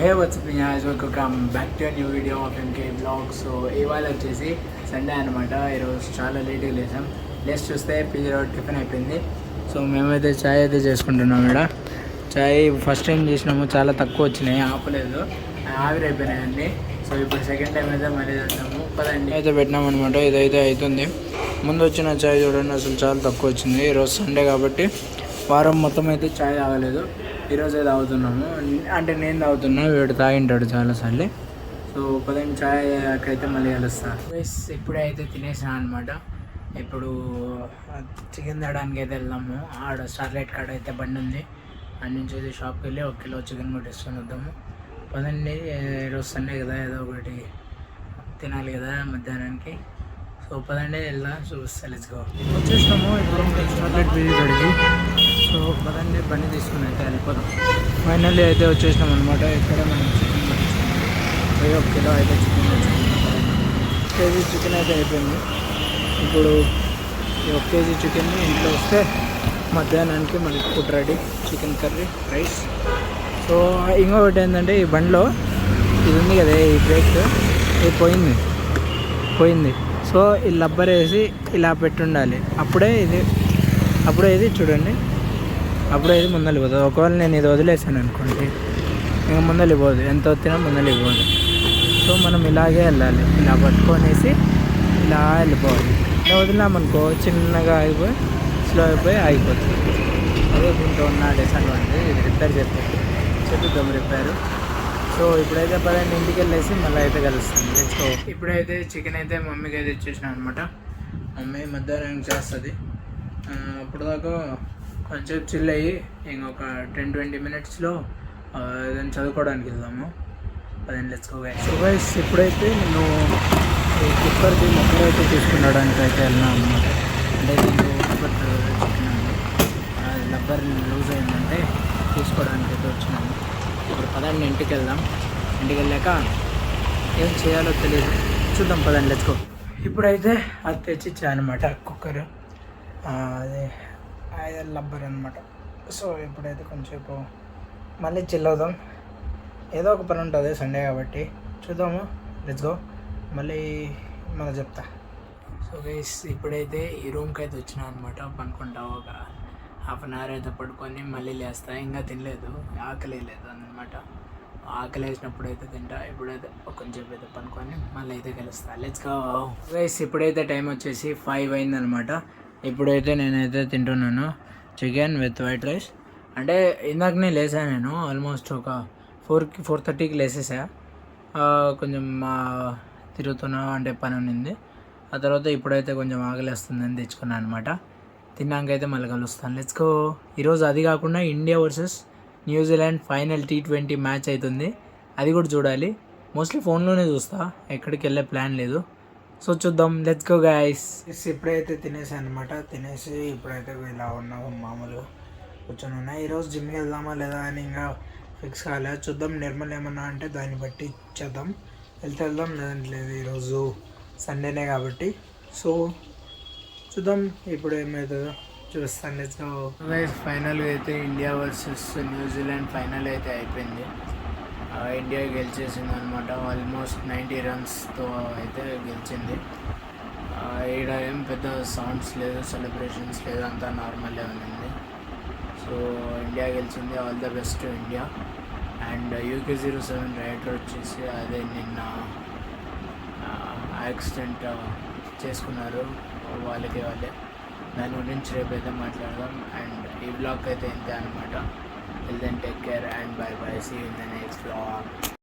Hey what's up guys, welcome back to new video of MK blog. So ఇవాళ వచ్చేసి Sunday అనమాట. ఈరోజు చాలా లేట్గా లేసాం. లేచి చూస్తే పీజీ రోడ్ టిఫిన్ అయిపోయింది. సో మేమైతే ఛాయ్ అయితే చేసుకుంటున్నాం. ఇక్కడ ఛాయ్ ఫస్ట్ టైం చేసినాము, చాలా తక్కువ వచ్చినాయి, ఆపలేదు, ఆవిరి అయిపోయినాయండి. సో ఇప్పుడు సెకండ్ టైం అయితే మళ్ళీ చేద్దాము. పదండి అయితే పెట్టినాం అనమాట. ఇదైతే అవుతుంది. ముందు వచ్చిన ఛాయ్ చూడండి, అసలు చాలా తక్కువ వచ్చింది. ఈరోజు సండే కాబట్టి వారం మొత్తం అయితే ఛాయ్ తాగలేదు. ఈరోజే తాగుతున్నాము, అంటే నేను తాగుతున్నా, వీడు తాగింటాడు చాలాసార్లు. సో పదండి ఛాయ్ అక్కడైతే మళ్ళీ కలుస్తాను. ఇప్పుడే అయితే తినేసాను అనమాట. ఇప్పుడు చికెన్ తేడానికి అయితే వెళ్దాము. ఆడ స్టార్లైట్ కాడ అయితే బండి ఉంది, అన్ని నుంచి అయితే షాప్కి వెళ్ళి 1 కిలో చికెన్ కొట్టేసుకొని వద్దాము. పదండి, ఈరోజు సండే కదా, ఏదో ఒకటి తినాలి కదా మధ్యాహ్నానికి. సో పదండి వెళ్దాం, చూపిస్తా. Let's go. వచ్చేసినాము ఇప్పుడు స్టార్లైట్ పీజీ కాడికి. సో పదండి బండి తీసుకుని అయితే వెళ్ళిపోదాం. ఫైనల్లీ అయితే వచ్చేసినాం అనమాట. ఇక్కడ మనం చికెన్ పట్టించుకున్నాం. 1 కిలో అయితే చికెన్ తెచ్చుకున్నాం. కేజీ చికెన్ అయితే అయిపోయింది. ఇప్పుడు 1 కేజీ చికెన్ని ఇంట్లో వస్తే మధ్యాహ్నానికి మనకి food ready, chicken curry, rice. So ఇంకొకటి ఏంటంటే, ఈ బండిలో ఇది ఉంది కదా, ఈ బ్రేక్ ఇది పోయింది. సో ఈ రబ్బర్ వేసి ఇలా పెట్టుండాలి, అప్పుడే ఇది చూడండి, అప్పుడే ఇది ముందలిపోతుంది. ఒకవేళ నేను ఇది వదిలేసాను అనుకోండి, ఇంకా ముందలిపోదు, ఎంత వచ్చినా ముందలిపోదు. సో మనం ఇలాగే వెళ్ళాలి, ఇలా పట్టుకొనేసి ఇలా వెళ్ళిపోవాలి. ఇలా వదిలామనుకో చిన్నగా ఆగిపోయి స్లో అయిపోయి ఆగిపోతుంది. అదే దీంట్లో ఉన్న డిసడ్వాంటేజ్. ఇది రిపేర్ చెప్పిద్దాం రిపేరు. సో ఇప్పుడైతే పదండి ఇంటికి వెళ్ళేసి మళ్ళీ అయితే కలుస్తాను. తెచ్చుకో. ఇప్పుడైతే చికెన్ అయితే మమ్మీకి అయితే ఇచ్చేసినా అనమాట. మమ్మీ మధ్యాహ్నం చేస్తుంది. అప్పుడు దాకా కొంచెం చిల్ అయ్యి ఇంకొక 10-20 మినిట్స్లో ఏదైనా చదువుకోవడానికి వెళ్దాము. పదండి లెట్స్ గో. సో గైస్, ఇప్పుడైతే నేను ఈ కుక్కర్కి మొక్కలు అయితే తీసుకురావడానికి అయితే వెళ్ళినాను అనమాట. అంటే దీంట్లో రబ్బర్ చికెన్ రబ్బర్ లూజ్ అయిందంటే తీసుకోవడానికి అయితే వచ్చినాము. ఇప్పుడు పదండి ఇంటికి వెళ్దాం. ఇంటికి వెళ్ళాక ఏం చేయాలో తెలియదు, చూద్దాం. పదండి లెట్స్ గో. ఇప్పుడైతే అది తెచ్చిచ్చా అనమాట, కుక్కర్. అదే రబ్బర్ అనమాట. సో ఇప్పుడైతే కొంచెంసేపు మళ్ళీ చిల్ అవుదాం. ఏదో ఒక పని ఉంటుంది సండే కాబట్టి, చూద్దాము. Let's go. మళ్ళీ మళ్ళీ చెప్తా. సో గైస్, ఇప్పుడైతే ఈ రూమ్కి అయితే వచ్చినా అనమాట. పనుకుంటా ఒక హాఫ్ అన్ అవర్ అయితే పడుకొని మళ్ళీ లేస్తా. ఇంకా తినలేదు, ఆకలి లేదు అనమాట. ఆకలి వేసినప్పుడు అయితే తింటా. ఇప్పుడైతే కొంచెం అయితే పనుకొని మళ్ళీ అయితే కలుస్తా. Let's go guys. ఇప్పుడైతే టైం వచ్చేసి 5 అయిందనమాట. ఇప్పుడైతే నేనైతే తింటున్నాను చికెన్ విత్ వైట్ రైస్. అంటే ఇందాకనే లేసాను నేను, ఆల్మోస్ట్ ఒక 4:30కి లేసేసా. కొంచెం తిరుగుతున్నా, అంటే పని ఉన్నింది. ఆ తర్వాత ఇప్పుడైతే కొంచెం ఆకలిస్తుందని తెచ్చుకున్నాను అనమాట. తిన్నాకైతే మళ్ళీ కలుస్తాను. Let's go. ఈరోజు అది కాకుండా India versus New Zealand final T20 match అవుతుంది. అది కూడా చూడాలి. మోస్ట్లీ ఫోన్లోనే చూస్తా, ఎక్కడికి వెళ్ళే ప్లాన్ లేదు. సో చూద్దాం. Let's go guys. ఇప్పుడైతే తినేసాను అనమాట. తినేసి ఇప్పుడైతే ఇలా ఉన్నాము, మామూలుగా కూర్చొని ఉన్నా. ఈరోజు జిమ్కి వెళ్దామా లేదా అని ఇంకా ఫిక్స్ కాలేదు. చూద్దాం. నిర్మల్ ఏమన్నా అంటే దాన్ని బట్టి చేద్దాం. వెళ్దాం, లేదంటే లేదు. ఈరోజు సండేనే కాబట్టి సో చూద్దాం ఇప్పుడు ఏమవుతుందో చూస్తాను. Let's go guys. ఫైనల్గా అయితే ఇండియా వర్సెస్ న్యూజిలాండ్ ఫైనల్ అయితే అయిపోయింది. ఇండియా గెలిచేసింది అనమాట. ఆల్మోస్ట్ 90 రన్స్తో అయితే గెలిచింది. ఈడ ఏం పెద్ద సౌండ్స్ లేదు, సెలబ్రేషన్స్ లేదు, అంతా నార్మల్గా ఉంది. సో ఇండియా గెలిచింది. All the best to India. And UK07 rider వచ్చేసి అదే నిన్న యాక్సిడెంట్ చేసుకున్నారు వాళ్ళే. దాని గురించి రేపు అయితే మాట్లాడదాం. అండ్ ఈ బ్లాగ్ అయితే ఇంతే అనమాట. Till then, take care and bye bye. See you in the next vlog.